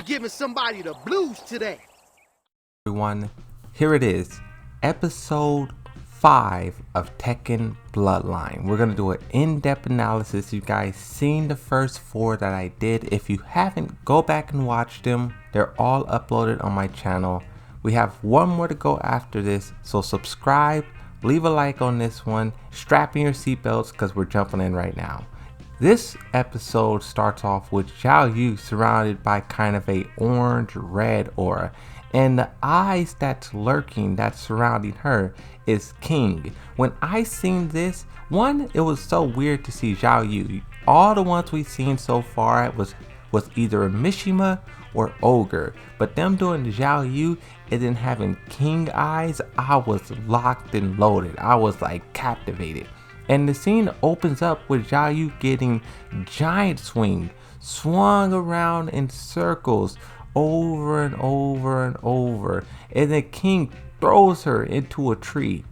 giving somebody the blues today. Everyone, here it is, episode 5 of Tekken Bloodline. We're gonna do an in-depth analysis. You guys seen the first 4 that I did. If you haven't, go back and watch them. They're all uploaded on my channel. We have one more to go after this, so subscribe, leave a like on this one, strap in your seatbelts because we're jumping in right now. This episode starts off with Xiaoyu surrounded by kind of a orange-red aura, and the eyes that's lurking, that's surrounding her, is King. When I seen this, one, it was so weird to see Xiaoyu. All the ones we've seen so far was either a Mishima or Ogre, but them doing the Xiaoyu and then having King eyes, I was locked and loaded. I was like captivated. And the scene opens up with Xiaoyu getting giant swung around in circles over and over and over, and then King throws her into a tree.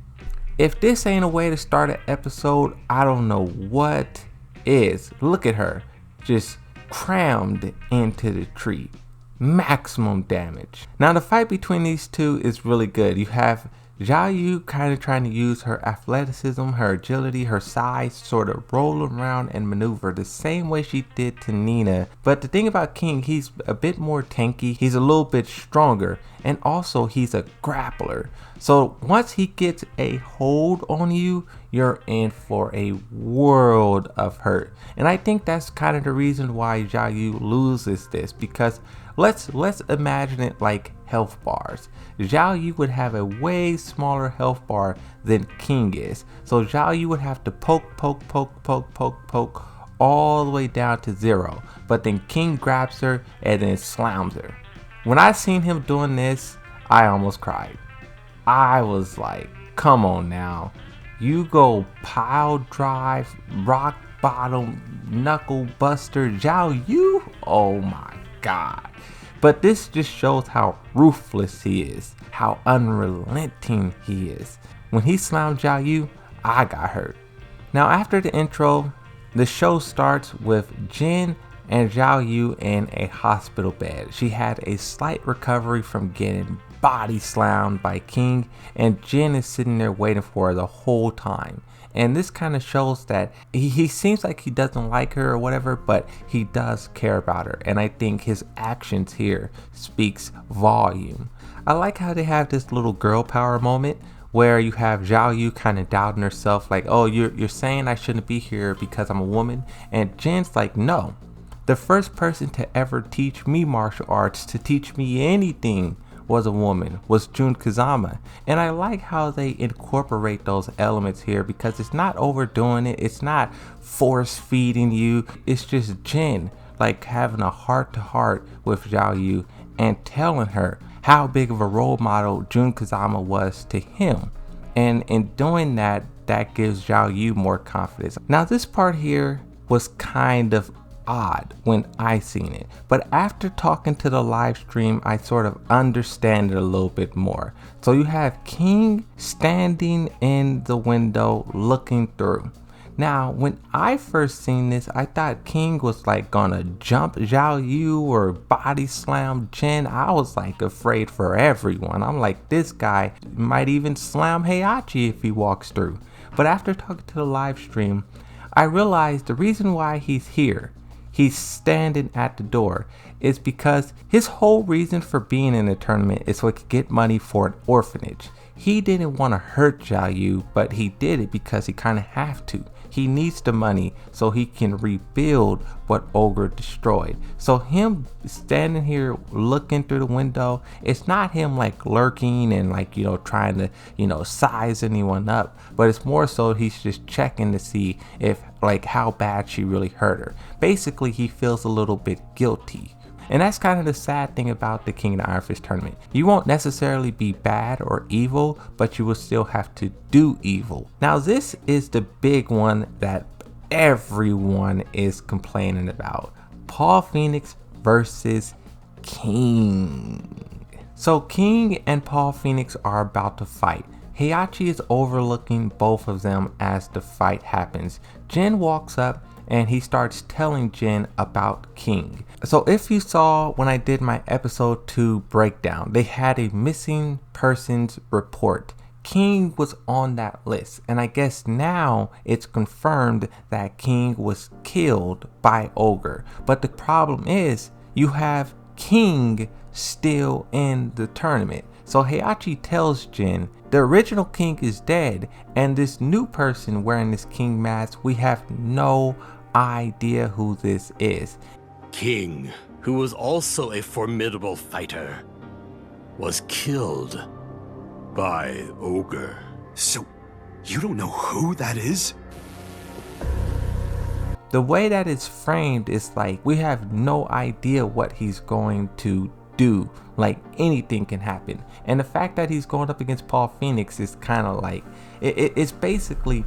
If this ain't a way to start an episode, I don't know what is. Look at her, just crammed into the tree. Maximum damage. Now the fight between these two is really good. You have Xiaoyu kind of trying to use her athleticism, her agility, her size, sort of roll around and maneuver the same way she did to Nina. But the thing about King, he's a bit more tanky, he's a little bit stronger, and also he's a grappler. So once he gets a hold on you, you're in for a world of hurt. And I think that's kind of the reason why Xiaoyu loses this, because let's imagine it like health bars. Xiaoyu would have a way smaller health bar than King is. So Xiaoyu would have to poke all the way down to 0. But then King grabs her and then slams her. When I seen him doing this, I almost cried. I was like, come on now. You go pile drive, rock bottom, knuckle buster, Xiaoyu? Oh my god. But this just shows how ruthless he is, how unrelenting he is. When he slammed Xiaoyu, I got hurt. Now after the intro, the show starts with Jin and Xiaoyu in a hospital bed. She had a slight recovery from getting body slammed by King, and Jin is sitting there waiting for her the whole time. And this kind of shows that he seems like he doesn't like her or whatever, but he does care about her. And I think his actions here speaks volume. I like how they have this little girl power moment where you have Xiaoyu kind of doubting herself, like, oh, you're saying I shouldn't be here because I'm a woman. And Jin's like, no. The first person to ever teach me martial arts, to teach me anything, was a woman, was Jun Kazama. And I like how they incorporate those elements here, because it's not overdoing it, it's not force feeding you, it's just Jin like having a heart to heart with Xiaoyu and telling her how big of a role model Jun Kazama was to him. And in doing that, that gives Xiaoyu more confidence. Now this part here was kind of odd when I seen it, but after talking to the live stream, I sort of understand it a little bit more. So you have King standing in the window looking through. Now when I first seen this, I thought King was like gonna jump Xiaoyu or body slam Jin. I was like afraid for everyone. I'm like, this guy might even slam Heihachi if he walks through. But after talking to the live stream, I realized the reason why he's here, he's standing at the door, is because his whole reason for being in the tournament is so he could get money for an orphanage. He didn't want to hurt Xiaoyu, but he did it because he kind of have to. He needs the money so he can rebuild what Ogre destroyed. So him standing here looking through the window, it's not him like lurking and like, trying to, size anyone up, but it's more so he's just checking to see if like how bad she really hurt her. Basically, he feels a little bit guilty. And that's kind of the sad thing about the King of the Iron Fist tournament. You won't necessarily be bad or evil, but you will still have to do evil. Now this is the big one that everyone is complaining about. Paul Phoenix versus King. So King and Paul Phoenix are about to fight. Heihachi is overlooking both of them as the fight happens. Jin walks up and he starts telling Jin about King. So if you saw when I did my episode 2 breakdown, they had a missing persons report. King was on that list, and I guess now it's confirmed that King was killed by Ogre. But the problem is, you have King still in the tournament. So Heihachi tells Jin, the original King is dead, and this new person wearing this King mask, we have no idea who this is. King, who was also a formidable fighter, was killed by Ogre. So, you don't know who that is? The way that it's framed is like we have no idea what he's going to do. Like anything can happen. And the fact that he's going up against Paul Phoenix is kind of like, it's basically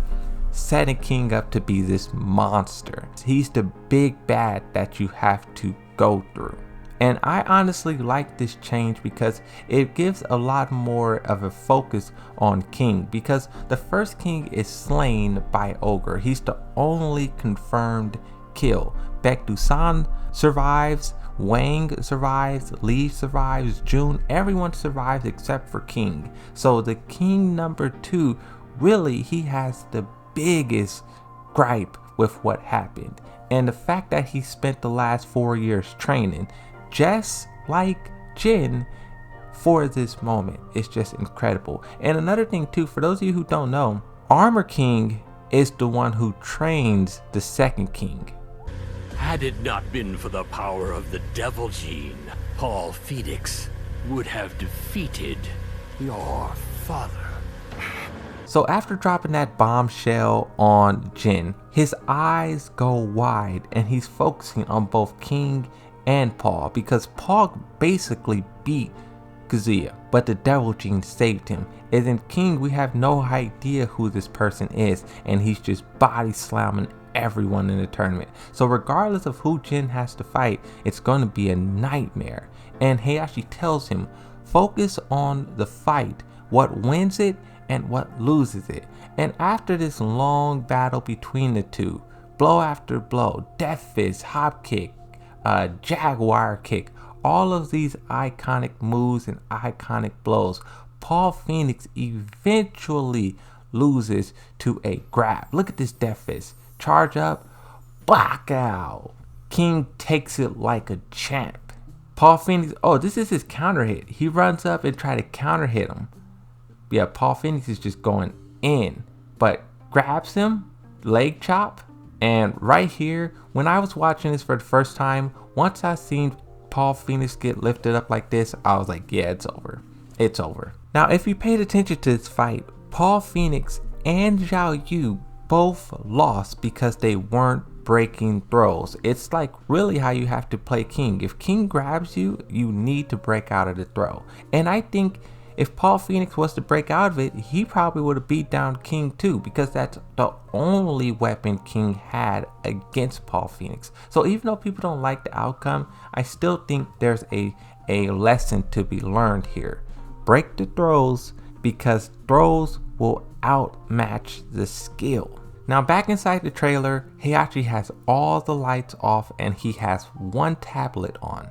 setting King up to be this monster. He's the big bad that you have to go through. And I honestly like this change because it gives a lot more of a focus on King, because the first King is slain by Ogre. He's the only confirmed kill. Baek Do-san survives, Wang survives, Lee survives, Jun, everyone survives except for King. So the King number 2, really he has the biggest gripe with what happened. And the fact that he spent the last 4 years training, just like Jin, for this moment, it's just incredible. And another thing too, for those of you who don't know, Armor King is the one who trains the second King. Had it not been for the power of the Devil Gene, Paul Phoenix would have defeated your father. So after dropping that bombshell on Jin, his eyes go wide and he's focusing on both King and Paul, because Paul basically beat Kazuya, but the Devil Gene saved him. And in King, we have no idea who this person is, and he's just body slamming everyone in the tournament. So regardless of who Jin has to fight, it's going to be a nightmare. And Heihachi tells him, focus on the fight, what wins it and what loses it. And after this long battle between the two, blow after blow, death fist, hop kick, jaguar kick, all of these iconic moves and iconic blows, Paul Phoenix eventually loses to a grab. Look at this death fist. Charge up, black out. King takes it like a champ. Paul Phoenix, oh, this is his counter hit. He runs up and try to counter hit him. Yeah, Paul Phoenix is just going in, but grabs him, leg chop. And right here, when I was watching this for the first time, once I seen Paul Phoenix get lifted up like this, I was like, yeah, it's over. It's over. Now, if you paid attention to this fight, Paul Phoenix and Xiaoyu both lost because they weren't breaking throws. It's like really how you have to play King. If King grabs you, you need to break out of the throw. And I think if Paul Phoenix was to break out of it, he probably would have beat down King too, because that's the only weapon King had against Paul Phoenix. So even though people don't like the outcome, I still think there's a lesson to be learned here. Break the throws, because throws will outmatch the skill. Now back inside the trailer, Heihachi has all the lights off and he has one tablet on.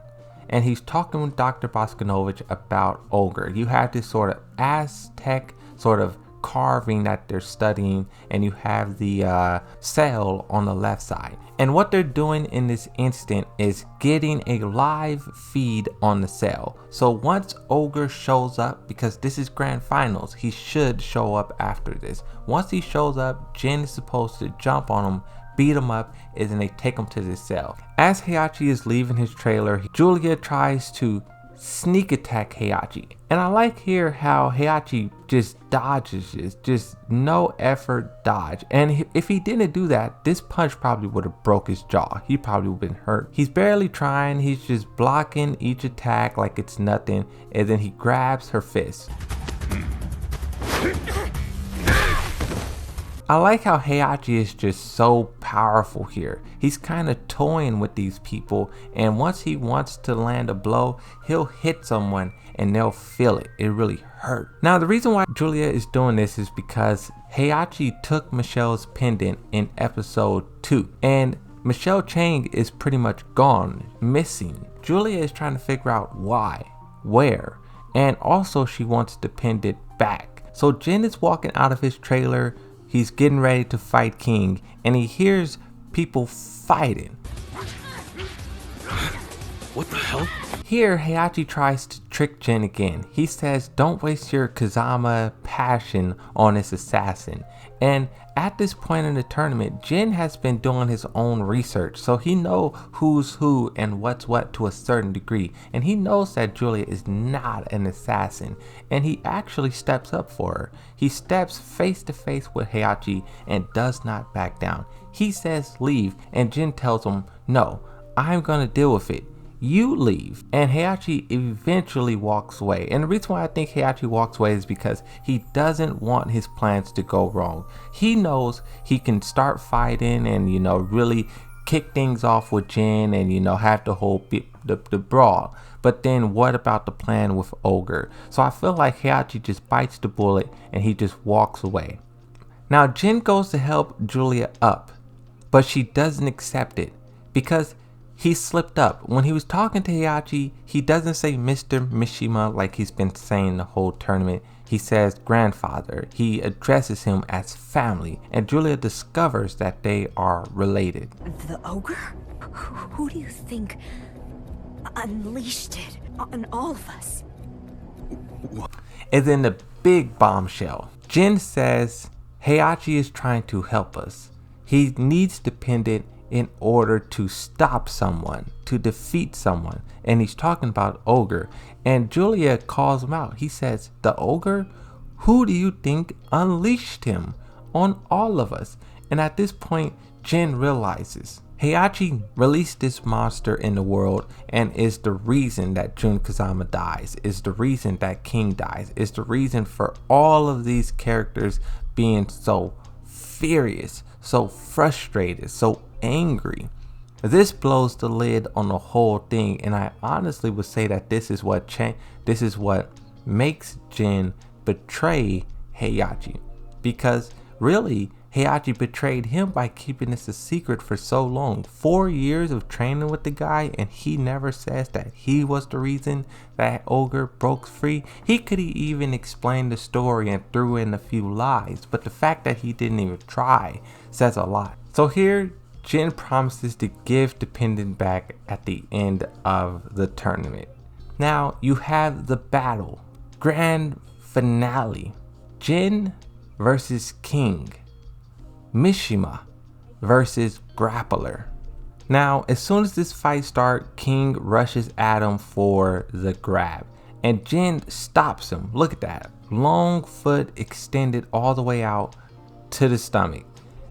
And he's talking with Dr. Boskanovich about Ogre. You have this sort of Aztec sort of carving that they're studying, and you have the cell on the left side. And what they're doing in this instant is getting a live feed on the cell. So once Ogre shows up, because this is grand finals, he should show up after this. Once he shows up, Jin is supposed to jump on him, beat him up, and then they take him to this cell. As Heihachi is leaving his trailer, Julia tries to sneak attack Heihachi. And I like here how Heihachi just dodges this, just no effort dodge. And if he didn't do that, this punch probably would have broke his jaw. He probably would have been hurt. He's barely trying, he's just blocking each attack like it's nothing, and then he grabs her fist. I like how Heihachi is just so powerful here. He's kind of toying with these people, and once he wants to land a blow, he'll hit someone and they'll feel it. It really hurt. Now the reason why Julia is doing this is because Heihachi took Michelle's pendant in episode 2, and Michelle Chang is pretty much gone, missing. Julia is trying to figure out why, where, and also she wants the pendant back. So Jin is walking out of his trailer. He's getting ready to fight King, and he hears people fighting. What the hell? Here, Heihachi tries to trick Jin again. He says, don't waste your Kazama passion on this assassin. And at this point in the tournament, Jin has been doing his own research, so he knows who's who and what's what to a certain degree. And he knows that Julia is not an assassin, and he actually steps up for her. He steps face to face with Heihachi and does not back down. He says leave, and Jin tells him, no, I'm gonna deal with it. You leave. And Heihachi eventually walks away. And the reason why I think Heihachi walks away is because he doesn't want his plans to go wrong. He knows he can start fighting and, you know, really kick things off with Jin and, you know, have the whole the brawl. But then what about the plan with Ogre? So I feel like Heihachi just bites the bullet and he just walks away. Now Jin goes to help Julia up, but she doesn't accept it because he slipped up. When he was talking to Heihachi, he doesn't say Mr. Mishima like he's been saying the whole tournament. He says grandfather. He addresses him as family, and Julia discovers that they are related. The ogre? Who do you think unleashed it on all of us? And then the big bombshell. Jin says Heihachi is trying to help us. He needs the pendant in order to stop someone, to defeat someone. And he's talking about Ogre. And Julia calls him out. He says, the Ogre? Who do you think unleashed him on all of us? And at this point, Jin realizes Heihachi released this monster in the world and is the reason that Jun Kazama dies, is the reason that King dies, is the reason for all of these characters being so furious, so frustrated, so angry. This blows the lid on the whole thing, and I honestly would say that this is what makes Jin betray Heihachi, because really Heihachi betrayed him by keeping this a secret for so long. 4 years of training with the guy, and he never says that he was the reason that Ogre broke free. He could even explain the story and threw in a few lies, but the fact that he didn't even try says a lot. So here Jin promises to give the pendant back at the end of the tournament. Now you have the battle, grand finale, Jin versus King, Mishima versus Grappler. Now as soon as this fight starts, King rushes at him for the grab, and Jin stops him. Look at that, long foot extended all the way out to the stomach.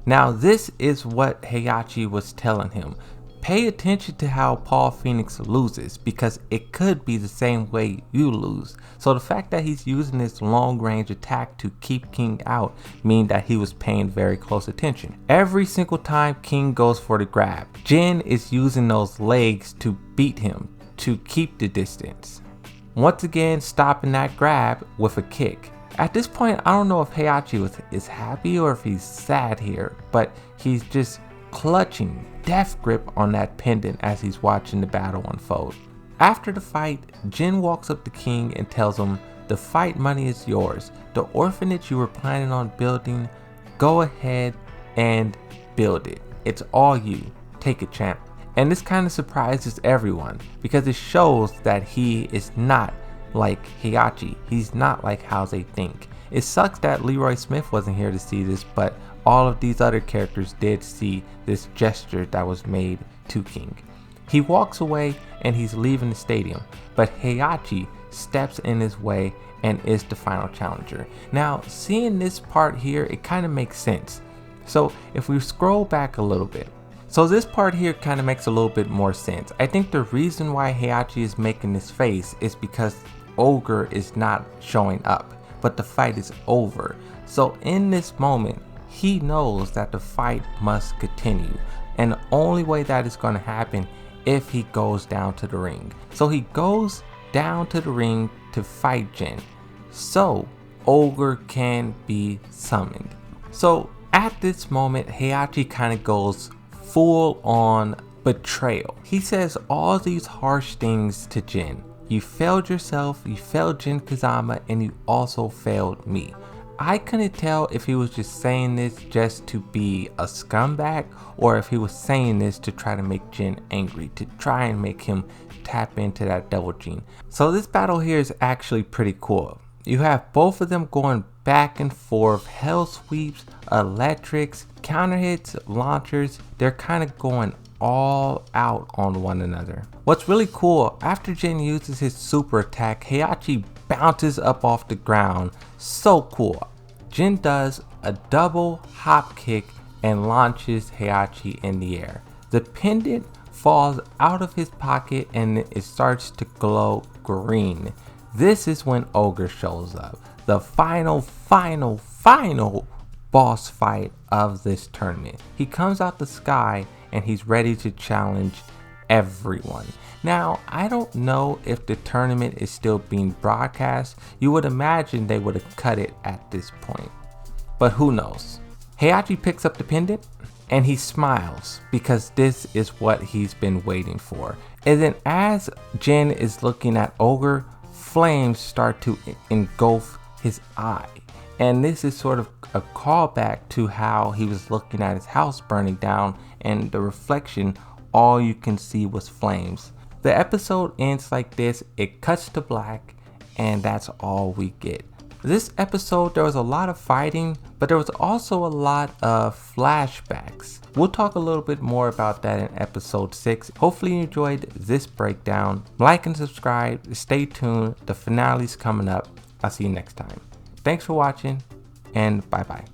Now this is what Heihachi was telling him. Pay attention to how Paul Phoenix loses, because it could be the same way you lose. So the fact that he's using this long range attack to keep King out means that he was paying very close attention. Every single time King goes for the grab, Jin is using those legs to beat him, to keep the distance. Once again stopping that grab with a kick. At this point, I don't know if Heihachi is happy or if he's sad here, but he's just clutching death grip on that pendant as he's watching the battle unfold. After the fight, Jin walks up to King and tells him, the fight money is yours. The orphanage you were planning on building, go ahead and build it. It's all you. Take it, champ. And this kind of surprises everyone because it shows that he is not like Heihachi. He's not like how they think. It sucks that Leroy Smith wasn't here to see this, but all of these other characters did see this gesture that was made to King. He walks away and he's leaving the stadium, but Heihachi steps in his way and is the final challenger. Now, seeing this part here, it kind of makes sense. So if we scroll back a little bit, so this part here kind of makes a little bit more sense. I think the reason why Heihachi is making this face is because Ogre is not showing up, but the fight is over. So in this moment, he knows that the fight must continue, and the only way that is going to happen if he goes down to the ring. So he goes down to the ring to fight Jin, so Ogre can be summoned. So at this moment, Heihachi kind of goes full on betrayal. He says all these harsh things to Jin. You failed yourself, you failed Jin Kazama, and you also failed me. I couldn't tell if he was just saying this just to be a scumbag, or if he was saying this to try to make Jin angry, to try and make him tap into that devil gene. So this battle here is actually pretty cool. You have both of them going back and forth, hell sweeps, electrics, counter hits, launchers. They're kind of going all out on one another. What's really cool, after Jin uses his super attack, Heihachi bounces up off the ground. So cool. Jin does a double hop kick and launches Heihachi in the air. The pendant falls out of his pocket and it starts to glow green. This is when Ogre shows up. The final boss fight of this tournament. He comes out the sky and he's ready to challenge everyone. Now, I don't know if the tournament is still being broadcast. You would imagine they would have cut it at this point, but who knows. Heihachi picks up the pendant and he smiles because this is what he's been waiting for. And then as Jin is looking at Ogre, flames start to engulf his eye. And this is sort of a callback to how he was looking at his house burning down, and the reflection, all you can see was flames. The episode ends like this. It cuts to black, and that's all we get. This episode, there was a lot of fighting, but there was also a lot of flashbacks. We'll talk a little bit more about that in episode 6. Hopefully you enjoyed this breakdown. Like and subscribe. Stay tuned. The finale's coming up. I'll see you next time. Thanks for watching, and bye bye.